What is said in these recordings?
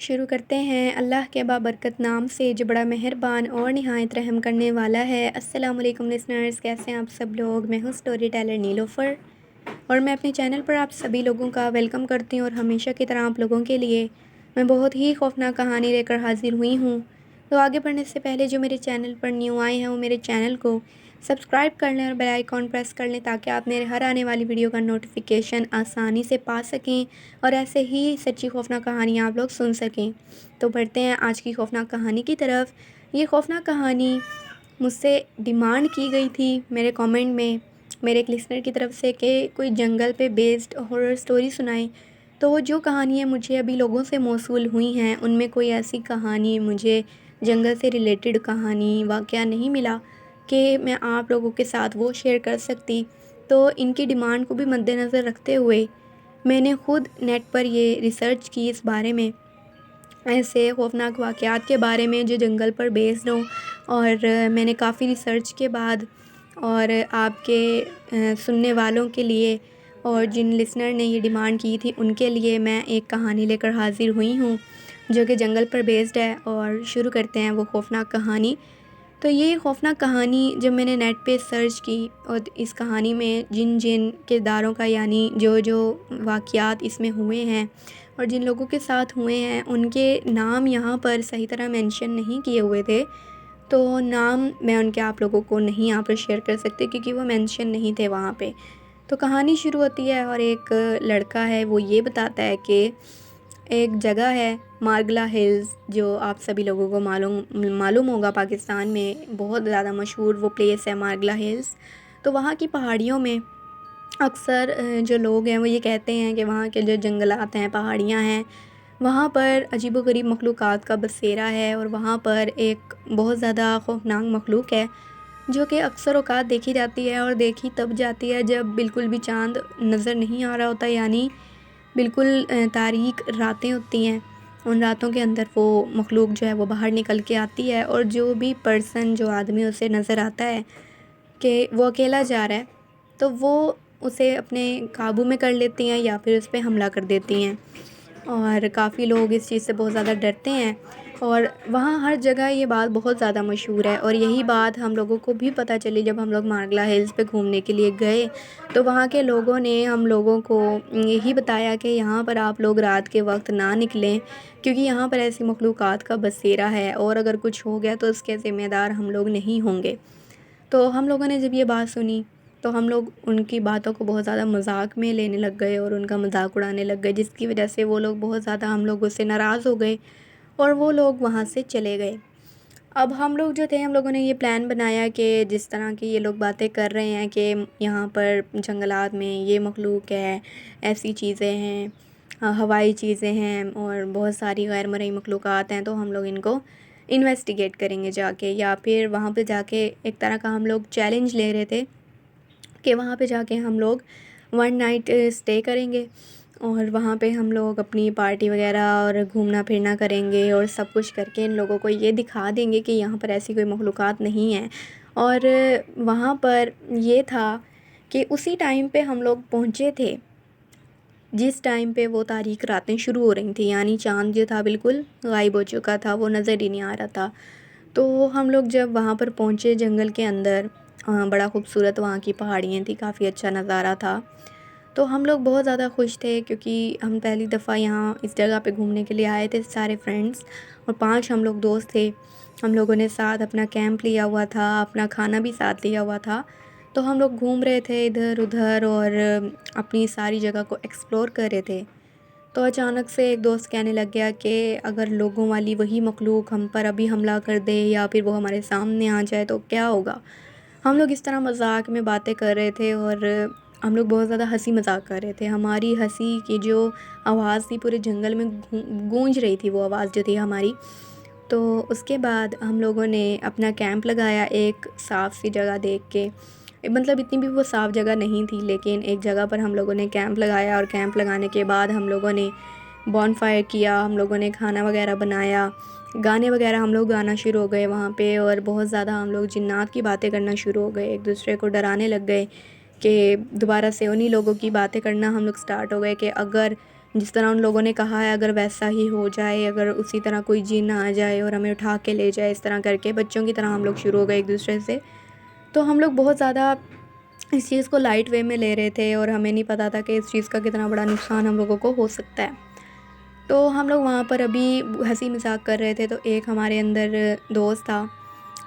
شروع کرتے ہیں اللہ کے بابرکت نام سے جو بڑا مہربان اور نہایت رحم کرنے والا ہے۔ السلام علیکم لسنرز، کیسے ہیں آپ سب لوگ؟ میں ہوں سٹوری ٹیلر نیلوفر اور میں اپنے چینل پر آپ سبھی لوگوں کا ویلکم کرتی ہوں، اور ہمیشہ کی طرح آپ لوگوں کے لیے میں بہت ہی خوفناک کہانی لے کر حاضر ہوئی ہوں۔ تو آگے بڑھنے سے پہلے جو میرے چینل پر نیو آئے ہیں وہ میرے چینل کو سبسکرائب کر لیں اور بیل آئیکن پریس کر لیں تاکہ آپ میرے ہر آنے والی ویڈیو کا نوٹیفیکیشن آسانی سے پا سکیں اور ایسے ہی سچی خوفناک کہانیاں آپ لوگ سن سکیں۔ تو بڑھتے ہیں آج کی خوفناک کہانی کی طرف۔ یہ خوفناک کہانی مجھ سے ڈیمانڈ کی گئی تھی میرے کامنٹ میں میرے ایک لسنر کی طرف سے کہ کوئی جنگل پہ بیسڈ ہارر سٹوری سنائیں۔ تو وہ جو کہانیاں مجھے ابھی لوگوں سے موصول ہوئی ہیں ان میں کوئی ایسی کہانی، مجھے جنگل سے ریلیٹڈ کہانی واقعہ نہیں ملا کہ میں آپ لوگوں کے ساتھ وہ شیئر کر سکتی۔ تو ان کی ڈیمانڈ کو بھی مد نظر رکھتے ہوئے میں نے خود نیٹ پر یہ ریسرچ کی اس بارے میں، ایسے خوفناک واقعات کے بارے میں جو جنگل پر بیسڈ ہوں، اور میں نے کافی ریسرچ کے بعد اور آپ کے سننے والوں کے لیے اور جن لسنر نے یہ ڈیمانڈ کی تھی ان کے لیے میں ایک کہانی لے کر حاضر ہوئی ہوں جو کہ جنگل پر بیسڈ ہے۔ اور شروع کرتے ہیں وہ خوفناک کہانی۔ تو یہ خوفناک کہانی جب میں نے نیٹ پہ سرچ کی اور اس کہانی میں جن جن کرداروں کا، یعنی جو جو واقعات اس میں ہوئے ہیں اور جن لوگوں کے ساتھ ہوئے ہیں ان کے نام یہاں پر صحیح طرح مینشن نہیں کیے ہوئے تھے، تو نام میں ان کے آپ لوگوں کو نہیں یہاں پر شیئر کر سکتے کیونکہ وہ مینشن نہیں تھے وہاں پہ۔ تو کہانی شروع ہوتی ہے اور ایک لڑکا ہے، وہ یہ بتاتا ہے کہ ایک جگہ ہے مارگلا ہلز، جو آپ سبھی لوگوں کو معلوم ہوگا، پاکستان میں بہت زیادہ مشہور وہ پلیس ہے مارگلا ہلز۔ تو وہاں کی پہاڑیوں میں اکثر جو لوگ ہیں وہ یہ کہتے ہیں کہ وہاں کے جو جنگلات ہیں، پہاڑیاں ہیں، وہاں پر عجیب و غریب مخلوقات کا بسیرا ہے، اور وہاں پر ایک بہت زیادہ خوفناک مخلوق ہے جو کہ اکثر اوقات دیکھی جاتی ہے، اور دیکھی تب جاتی ہے جب بالکل بھی چاند نظر نہیں آ رہا ہوتا، یعنی بالکل تاریک راتیں ہوتی ہیں۔ ان راتوں کے اندر وہ مخلوق جو ہے وہ باہر نکل کے آتی ہے، اور جو بھی پرسن، جو آدمی اسے نظر آتا ہے کہ وہ اکیلا جا رہا ہے تو وہ اسے اپنے قابو میں کر لیتی ہیں یا پھر اس پہ حملہ کر دیتی ہیں، اور کافی لوگ اس چیز سے بہت زیادہ ڈرتے ہیں۔ اور وہاں ہر جگہ یہ بات بہت زیادہ مشہور ہے، اور یہی بات ہم لوگوں کو بھی پتہ چلی جب ہم لوگ مارگلا ہلز پہ گھومنے کے لیے گئے، تو وہاں کے لوگوں نے ہم لوگوں کو یہی بتایا کہ یہاں پر آپ لوگ رات کے وقت نہ نکلیں کیونکہ یہاں پر ایسی مخلوقات کا بسیرا ہے، اور اگر کچھ ہو گیا تو اس کے ذمہ دار ہم لوگ نہیں ہوں گے۔ تو ہم لوگوں نے جب یہ بات سنی تو ہم لوگ ان کی باتوں کو بہت زیادہ مذاق میں لینے لگ گئے اور ان کا مذاق اڑانے لگ گئے، جس کی وجہ سے وہ لوگ بہت زیادہ ہم لوگوں سے ناراض ہو گئے اور وہ لوگ وہاں سے چلے گئے۔ اب ہم لوگ جو تھے، ہم لوگوں نے یہ پلان بنایا کہ جس طرح کی یہ لوگ باتیں کر رہے ہیں کہ یہاں پر جنگلات میں یہ مخلوق ہے، ایسی چیزیں ہیں، ہوائی چیزیں ہیں اور بہت ساری غیر مرئی مخلوقات ہیں، تو ہم لوگ ان کو انویسٹیگیٹ کریں گے جا کے، یا پھر وہاں پہ جا کے ایک طرح کا ہم لوگ چیلنج لے رہے تھے کہ وہاں پہ جا کے ہم لوگ 1 نائٹ اسٹے کریں گے، اور وہاں پہ ہم لوگ اپنی پارٹی وغیرہ اور گھومنا پھرنا کریں گے، اور سب کچھ کر کے ان لوگوں کو یہ دکھا دیں گے کہ یہاں پر ایسی کوئی مخلوقات نہیں ہیں۔ اور وہاں پر یہ تھا کہ اسی ٹائم پہ ہم لوگ پہنچے تھے جس ٹائم پہ وہ تاریک راتیں شروع ہو رہی تھیں، یعنی چاند جو تھا بالکل غائب ہو چکا تھا، وہ نظر ہی نہیں آ رہا تھا۔ تو ہم لوگ جب وہاں پر پہنچے جنگل کے اندر، بڑا خوبصورت وہاں کی پہاڑیاں تھیں، کافی اچھا نظارہ تھا، تو ہم لوگ بہت زیادہ خوش تھے کیونکہ ہم پہلی دفعہ یہاں اس جگہ پہ گھومنے کے لیے آئے تھے سارے فرینڈس، اور 5 ہم لوگ دوست تھے۔ ہم لوگوں نے ساتھ اپنا کیمپ لیا ہوا تھا، اپنا کھانا بھی ساتھ لیا ہوا تھا، تو ہم لوگ گھوم رہے تھے ادھر ادھر اور اپنی ساری جگہ کو ایکسپلور کر رہے تھے۔ تو اچانک سے ایک دوست کہنے لگ گیا کہ اگر لوگوں والی وہی مخلوق ہم پر ابھی حملہ کر دے یا پھر وہ ہمارے سامنے آ جائے تو کیا ہوگا۔ ہم لوگ اس طرح مذاق میں باتیں کر رہے تھے اور ہم لوگ بہت زیادہ ہنسی مذاق کر رہے تھے، ہماری ہنسی کی جو آواز تھی پورے جنگل میں گونج رہی تھی، وہ آواز جو تھی ہماری۔ تو اس کے بعد ہم لوگوں نے اپنا کیمپ لگایا ایک صاف سی جگہ دیکھ کے، مطلب اتنی بھی وہ صاف جگہ نہیں تھی، لیکن ایک جگہ پر ہم لوگوں نے کیمپ لگایا، اور کیمپ لگانے کے بعد ہم لوگوں نے بون فائر کیا، ہم لوگوں نے کھانا وغیرہ بنایا، گانے وغیرہ ہم لوگ گانا شروع ہو گئے وہاں پہ، اور بہت زیادہ ہم لوگ جنات کی باتیں کرنا شروع ہو گئے، ایک دوسرے کو ڈرانے لگ گئے کہ دوبارہ سے انہی لوگوں کی باتیں کرنا ہم لوگ سٹارٹ ہو گئے کہ اگر جس طرح ان لوگوں نے کہا ہے اگر ویسا ہی ہو جائے، اگر اسی طرح کوئی جن آ جائے اور ہمیں اٹھا کے لے جائے، اس طرح کر کے بچوں کی طرح ہم لوگ شروع ہو گئے ایک دوسرے سے. تو ہم لوگ بہت زیادہ اس چیز کو لائٹ وے میں لے رہے تھے اور ہمیں نہیں پتہ تھا کہ اس چیز کا کتنا بڑا نقصان ہم لوگوں کو ہو سکتا ہے. تو ہم لوگ وہاں پر ابھی ہنسی مذاق کر رہے تھے، تو ایک ہمارے اندر دوست تھا،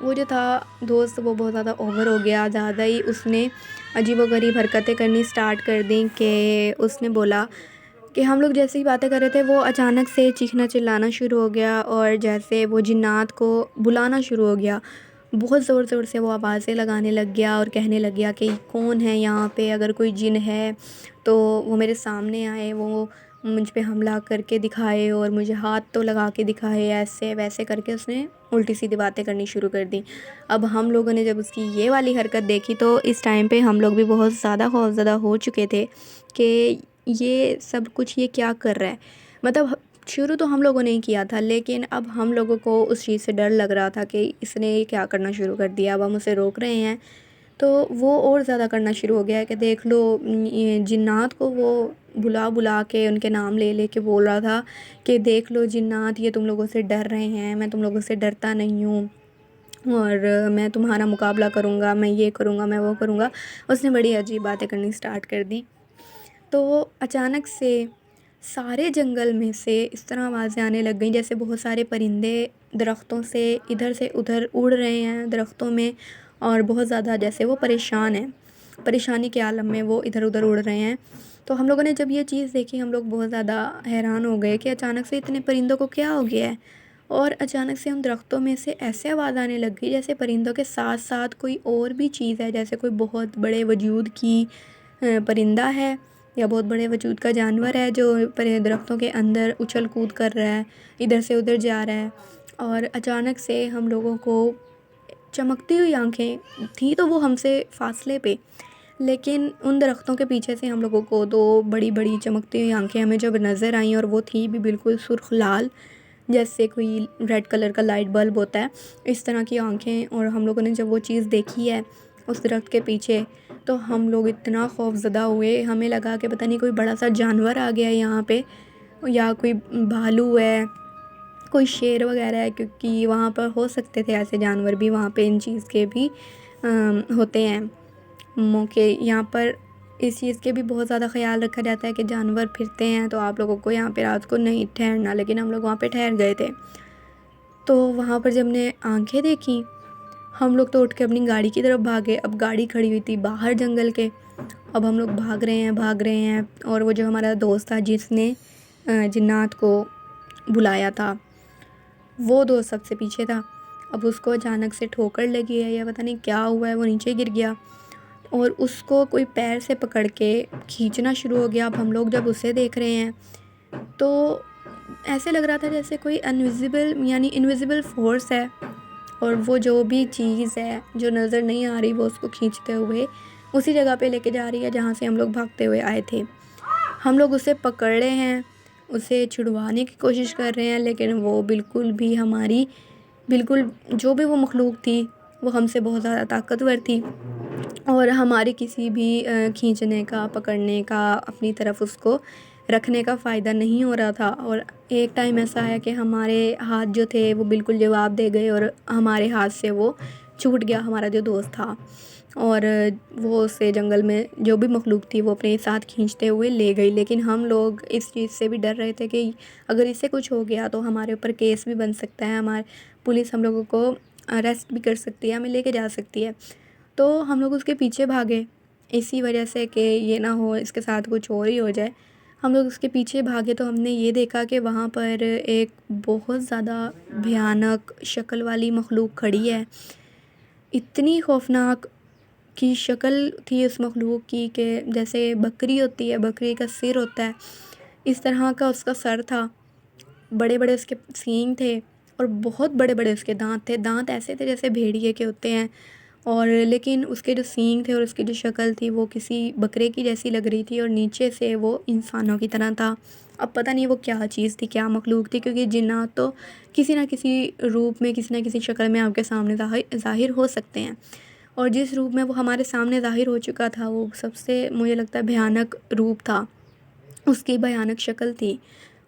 وہ جو تھا دوست وہ بہت زیادہ اوور ہو گیا، زیادہ ہی اس نے عجیب و غریب حرکتیں کرنی سٹارٹ کر دیں کہ اس نے بولا کہ ہم لوگ جیسے ہی باتیں کر رہے تھے وہ اچانک سے چیخنا چلانا شروع ہو گیا اور جیسے وہ جنات کو بلانا شروع ہو گیا. بہت زور زور سے وہ آوازیں لگانے لگ گیا اور کہنے لگ گیا کہ کون ہے یہاں پہ، اگر کوئی جن ہے تو وہ میرے سامنے آئے، وہ مجھ پہ حملہ کر کے دکھائے اور مجھے ہاتھ تو لگا کے دکھائے، ایسے ویسے کر کے اس نے الٹی سیدھی باتیں کرنی شروع کر دی. اب ہم لوگوں نے جب اس کی یہ والی حرکت دیکھی تو اس ٹائم پہ ہم لوگ بھی بہت زیادہ خوفزدہ ہو چکے تھے کہ یہ سب کچھ یہ کیا کر رہا ہے. مطلب شروع تو ہم لوگوں نے ہی کیا تھا، لیکن اب ہم لوگوں کو اس چیز سے ڈر لگ رہا تھا کہ اس نے یہ کیا کرنا شروع کر دیا. اب ہم اسے روک رہے ہیں تو وہ اور زیادہ کرنا شروع ہو گیا ہے کہ دیکھ لو یہ جنات کو وہ بلا کے ان کے نام لے کے بول رہا تھا کہ دیکھ لو جنات یہ تم لوگوں سے ڈر رہے ہیں، میں تم لوگوں سے ڈرتا نہیں ہوں اور میں تمہارا مقابلہ کروں گا، میں یہ کروں گا، میں وہ کروں گا. اس نے بڑی عجیب باتیں کرنی سٹارٹ کر دی. تو اچانک سے سارے جنگل میں سے اس طرح آوازیں آنے لگ گئیں جیسے بہت سارے پرندے درختوں سے ادھر سے ادھر اڑ رہے ہیں درختوں میں، اور بہت زیادہ جیسے وہ پریشان ہیں، پریشانی کے عالم میں وہ ادھر ادھر اڑ رہے ہیں. تو ہم لوگوں نے جب یہ چیز دیکھی ہم لوگ بہت زیادہ حیران ہو گئے کہ اچانک سے اتنے پرندوں کو کیا ہو گیا ہے. اور اچانک سے ان درختوں میں سے ایسے آواز آنے لگ گئی جیسے پرندوں کے ساتھ ساتھ کوئی اور بھی چیز ہے، جیسے کوئی بہت بڑے وجود کی پرندہ ہے یا بہت بڑے وجود کا جانور ہے جو درختوں کے اندر اچھل کود کر رہا ہے، ادھر سے ادھر جا رہا ہے. اور اچانک سے ہم لوگوں کو چمکتی ہوئی آنکھیں تھیں تو وہ ہم سے فاصلے پہ، لیکن ان درختوں کے پیچھے سے ہم لوگوں کو دو بڑی بڑی چمکتی ہوئی آنکھیں ہمیں جب نظر آئیں، اور وہ تھی بھی بالکل سرخ لال جیسے کوئی ریڈ کلر کا لائٹ بلب ہوتا ہے اس طرح کی آنکھیں. اور ہم لوگوں نے جب وہ چیز دیکھی ہے اس درخت کے پیچھے تو ہم لوگ اتنا خوف زدہ ہوئے، ہمیں لگا کہ پتہ نہیں کوئی بڑا سا جانور آ گیا ہے یہاں پہ، یا کوئی بھالو ہے، کوئی شیر وغیرہ ہے، کیونکہ وہاں پر ہو سکتے تھے ایسے جانور بھی، وہاں پہ ان چیز کے بھی ہوتے ہیں موقع. یہاں پر اس چیز کے بھی بہت زیادہ خیال رکھا جاتا ہے کہ جانور پھرتے ہیں تو آپ لوگوں کو یہاں پہ رات کو نہیں ٹھہرنا، لیکن ہم لوگ وہاں پہ ٹھہر گئے تھے. تو وہاں پر جب نے آنکھیں دیکھی ہم لوگ تو اٹھ کے اپنی گاڑی کی طرف بھاگے. اب گاڑی کھڑی ہوئی تھی باہر جنگل کے، اب ہم لوگ بھاگ رہے ہیں اور وہ جو ہمارا دوست تھا جس نے جنات کو بلایا تھا وہ دوست سب سے پیچھے تھا. اب اس کو اچانک سے ٹھوکر لگی ہے یا پتہ نہیں کیا ہوا ہے، وہ نیچے گر گیا اور اس کو کوئی پیر سے پکڑ کے کھینچنا شروع ہو گیا. اب ہم لوگ جب اسے دیکھ رہے ہیں تو ایسے لگ رہا تھا جیسے کوئی انویزیبل فورس ہے، اور وہ جو بھی چیز ہے جو نظر نہیں آ رہی وہ اس کو کھینچتے ہوئے اسی جگہ پہ لے کے جا رہی ہے جہاں سے ہم لوگ بھاگتے ہوئے آئے تھے. ہم لوگ اسے پکڑ رہے ہیں، اسے چھڑوانے کی کوشش کر رہے ہیں، لیکن وہ بالکل جو بھی وہ مخلوق تھی وہ ہم سے بہت زیادہ طاقتور تھی، اور ہماری کسی بھی کھینچنے کا، پکڑنے کا، اپنی طرف اس کو رکھنے کا فائدہ نہیں ہو رہا تھا. اور ایک ٹائم ایسا ہے کہ ہمارے ہاتھ جو تھے وہ بالکل جواب دے گئے اور ہمارے ہاتھ سے وہ چھوٹ گیا ہمارا جو دوست تھا، اور وہ اسے جنگل میں جو بھی مخلوق تھی وہ اپنے ساتھ کھینچتے ہوئے لے گئی. لیکن ہم لوگ اس چیز سے بھی ڈر رہے تھے کہ اگر اس سے کچھ ہو گیا تو ہمارے اوپر کیس بھی بن سکتا ہے، پولیس ہم لوگوں کو اریسٹ بھی کر سکتی ہے، ہمیں لے کے جا سکتی ہے. تو ہم لوگ اس کے پیچھے بھاگے اسی وجہ سے کہ یہ نہ ہو اس کے ساتھ کچھ اور ہی ہو جائے. ہم لوگ اس کے پیچھے بھاگے تو ہم نے یہ دیکھا کہ وہاں پر ایک بہت زیادہ بھیانک شکل والی مخلوق کھڑی ہے. اتنی خوفناک کی شکل تھی اس مخلوق کی کہ جیسے بکری ہوتی ہے، بکری کا سر ہوتا ہے اس طرح کا اس کا سر تھا، بڑے بڑے اس کے سینگ تھے اور بہت بڑے بڑے اس کے دانت تھے. دانت ایسے تھے جیسے بھیڑیے کے ہوتے ہیں، اور لیکن اس کے جو سینگ تھے اور اس کی جو شکل تھی وہ کسی بکرے کی جیسی لگ رہی تھی، اور نیچے سے وہ انسانوں کی طرح تھا. اب پتہ نہیں وہ کیا چیز تھی، کیا مخلوق تھی، کیونکہ جنات تو کسی نہ کسی روپ میں، کسی نہ کسی شکل میں آپ کے سامنے ظاہر ہو سکتے ہیں، اور جس روپ میں وہ ہمارے سامنے ظاہر ہو چکا تھا وہ سب سے مجھے لگتا ہے بھیانک روپ تھا. اس کی بھیانک شکل تھی،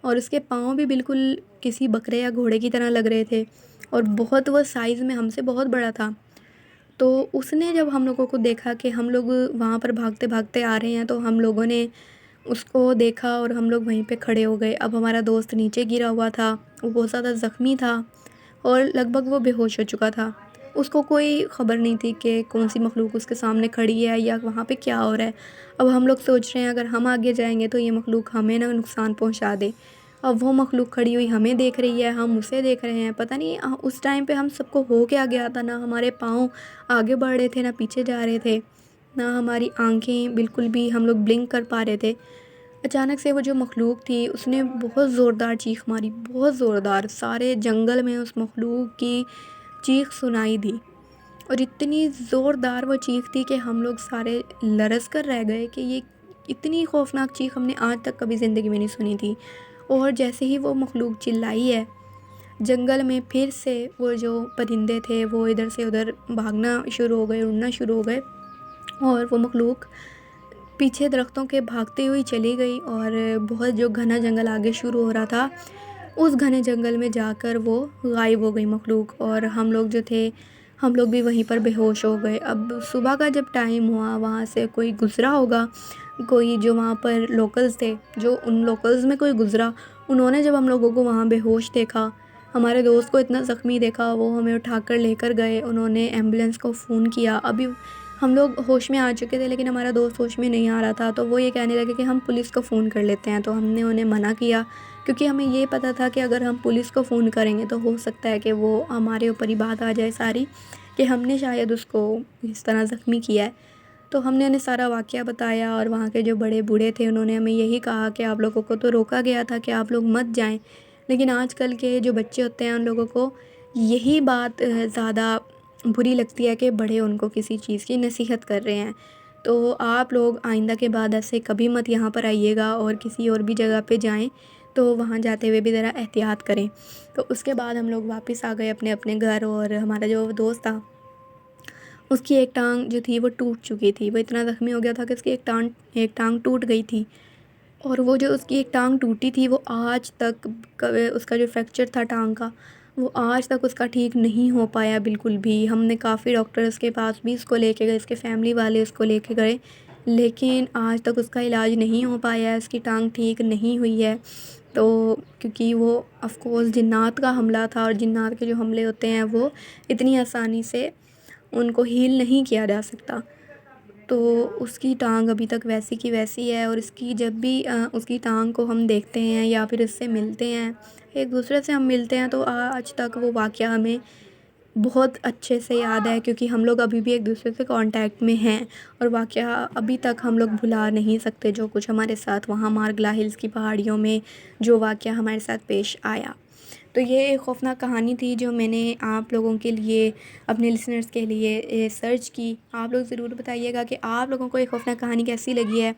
اور اس کے پاؤں بھی بالکل کسی بکرے یا گھوڑے کی طرح لگ رہے تھے، اور بہت وہ سائز میں ہم سے بہت بڑا تھا۔ تو اس نے جب ہم لوگوں کو دیکھا کہ ہم لوگ وہاں پر بھاگتے بھاگتے آ رہے ہیں، تو ہم لوگوں نے اس کو دیکھا اور ہم لوگ وہیں پہ کھڑے ہو گئے۔ اب ہمارا دوست نیچے گرا ہوا تھا، وہ بہت زیادہ زخمی تھا اور لگ بھگ وہ بے ہوش ہو چکا تھا۔ اس کو کوئی خبر نہیں تھی کہ کون سی مخلوق اس کے سامنے کھڑی ہے یا وہاں پہ کیا ہو رہا ہے۔ اب ہم لوگ سوچ رہے ہیں اگر ہم آگے جائیں گے تو یہ مخلوق ہمیں نہ نقصان پہنچا دے۔ اب وہ مخلوق کھڑی ہوئی ہمیں دیکھ رہی ہے، ہم اسے دیکھ رہے ہیں، پتہ نہیں اس ٹائم پہ ہم سب کو ہو کیا گیا تھا، نہ ہمارے پاؤں آگے بڑھ رہے تھے نہ پیچھے جا رہے تھے، نہ ہماری آنکھیں بالکل بھی ہم لوگ بلنک کر پا رہے تھے۔ اچانک سے وہ جو مخلوق تھی اس نے بہت زوردار چیخ ماری، بہت زوردار، سارے جنگل میں اس مخلوق کی چیخ سنائی دی، اور اتنی زوردار وہ چیخ تھی کہ ہم لوگ سارے لرز کر رہ گئے کہ یہ اتنی خوفناک چیخ ہم نے آج تک کبھی زندگی میں نہیں سنی تھی۔ اور جیسے ہی وہ مخلوق چلائی ہے، جنگل میں پھر سے وہ جو پرندے تھے وہ ادھر سے ادھر بھاگنا شروع ہو گئے، اڑنا شروع ہو گئے، اور وہ مخلوق پیچھے درختوں کے بھاگتے ہوئی چلی گئی، اور بہت جو گھنا جنگل آگے شروع ہو رہا تھا اس گھنے جنگل میں جا کر وہ غائب ہو گئی مخلوق، اور ہم لوگ جو تھے ہم لوگ بھی وہیں پر بے ہوش ہو گئے۔ اب صبح کا جب ٹائم ہوا، وہاں سے کوئی گزرا ہوگا، کوئی جو وہاں پر لوکلز تھے، جو ان لوکلز میں کوئی گزرا، انہوں نے جب ہم لوگوں کو وہاں بے ہوش دیکھا، ہمارے دوست کو اتنا زخمی دیکھا، وہ ہمیں اٹھا کر لے کر گئے، انہوں نے ایمبولینس کو فون کیا۔ ابھی ہم لوگ ہوش میں آ چکے تھے لیکن ہمارا دوست ہوش میں نہیں آ رہا تھا، تو وہ یہ کہنے لگے کہ ہم پولیس کو فون کر لیتے ہیں، تو ہم نے انہیں منع کیا، کیونکہ ہمیں یہ پتہ تھا کہ اگر ہم پولیس کو فون کریں گے تو ہو سکتا ہے کہ وہ ہمارے اوپر ہی بات آ جائے ساری، کہ ہم نے شاید اس کو اس طرح زخمی کیا ہے۔ تو ہم نے انہیں سارا واقعہ بتایا، اور وہاں کے جو بڑے بوڑھے تھے انہوں نے ہمیں یہی کہا کہ آپ لوگوں کو تو روکا گیا تھا کہ آپ لوگ مت جائیں، لیکن آج کل کے جو بچے ہوتے ہیں ان لوگوں کو یہی بات زیادہ بری لگتی ہے کہ بڑے ان کو کسی چیز کی نصیحت کر رہے ہیں۔ تو آپ لوگ آئندہ کے بعد ایسے کبھی مت یہاں پر آئیے گا، اور کسی اور بھی جگہ پہ جائیں تو وہاں جاتے ہوئے بھی ذرا احتیاط کریں۔ تو اس کے بعد ہم لوگ واپس آ گئے اپنے اپنے گھر، اور ہمارا جو دوست تھا اس کی ایک ٹانگ جو تھی وہ ٹوٹ چکی تھی، وہ اتنا زخمی ہو گیا تھا کہ اس کی ایک ٹانگ ٹوٹ گئی تھی، اور وہ جو اس کی ایک ٹانگ ٹوٹی تھی وہ آج تک اس کا جو فریکچر تھا ٹانگ کا وہ آج تک اس کا ٹھیک نہیں ہو پایا بالکل بھی۔ ہم نے کافی ڈاکٹرز کے پاس بھی اس کو لے کے گئے، اس کے فیملی والے اس کو لے کے گئے، لیکن آج تک اس کا علاج نہیں ہو پایا ہے، اس کی ٹانگ ٹھیک نہیں ہوئی ہے۔ تو کیونکہ وہ آف کورس جنات کا حملہ تھا، اور جنات کے جو حملے ہوتے ہیں وہ اتنی آسانی سے ان کو ہیل نہیں کیا جا سکتا، تو اس کی ٹانگ ابھی تک ویسی کی ویسی ہے، اور اس کی جب بھی اس کی ٹانگ کو ہم دیکھتے ہیں یا پھر اس سے ملتے ہیں، ایک دوسرے سے ہم ملتے ہیں، تو آج تک وہ واقعہ ہمیں بہت اچھے سے یاد ہے، کیونکہ ہم لوگ ابھی بھی ایک دوسرے سے کانٹیکٹ میں ہیں، اور واقعہ ابھی تک ہم لوگ بھلا نہیں سکتے جو کچھ ہمارے ساتھ وہاں مارگلا ہلز کی پہاڑیوں میں جو واقعہ ہمارے ساتھ پیش آیا۔ تو یہ ایک خوفناک کہانی تھی جو میں نے آپ لوگوں کے لیے، اپنے لسنرز کے لیے سرچ کی۔ آپ لوگ ضرور بتائیے گا کہ آپ لوگوں کو یہ خوفناک کہانی کیسی لگی ہے،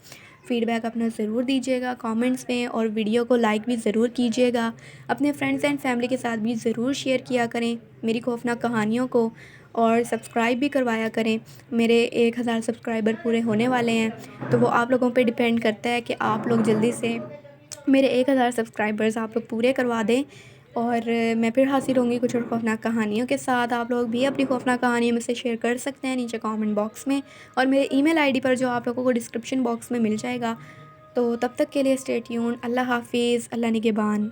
فیڈ بیک اپنا ضرور دیجیے گا کامنٹس میں، اور ویڈیو کو لائک بھی ضرور کیجیے گا، اپنے فرینڈز اینڈ فیملی کے ساتھ بھی ضرور شیئر کیا کریں میری خوفناک کہانیوں کو، اور سبسکرائب بھی کروایا کریں۔ میرے 1000 سبسکرائبر پورے ہونے والے ہیں، تو وہ آپ لوگوں پہ ڈیپینڈ کرتا ہے کہ آپ لوگ جلدی سے میرے 1000 سبسکرائبرز آپ لوگ پورے کروا دیں، اور میں پھر حاضر ہوں گی کچھ اور خوفناک کہانیوں کے ساتھ۔ آپ لوگ بھی اپنی خوفناک کہانیوں میں سے شیئر کر سکتے ہیں نیچے کامنٹ باکس میں، اور میرے ای میل آئی ڈی پر جو آپ لوگوں کو ڈسکرپشن باکس میں مل جائے گا۔ تو تب تک کے لیے اسٹے ٹیون، اللہ حافظ، اللہ نگہبان۔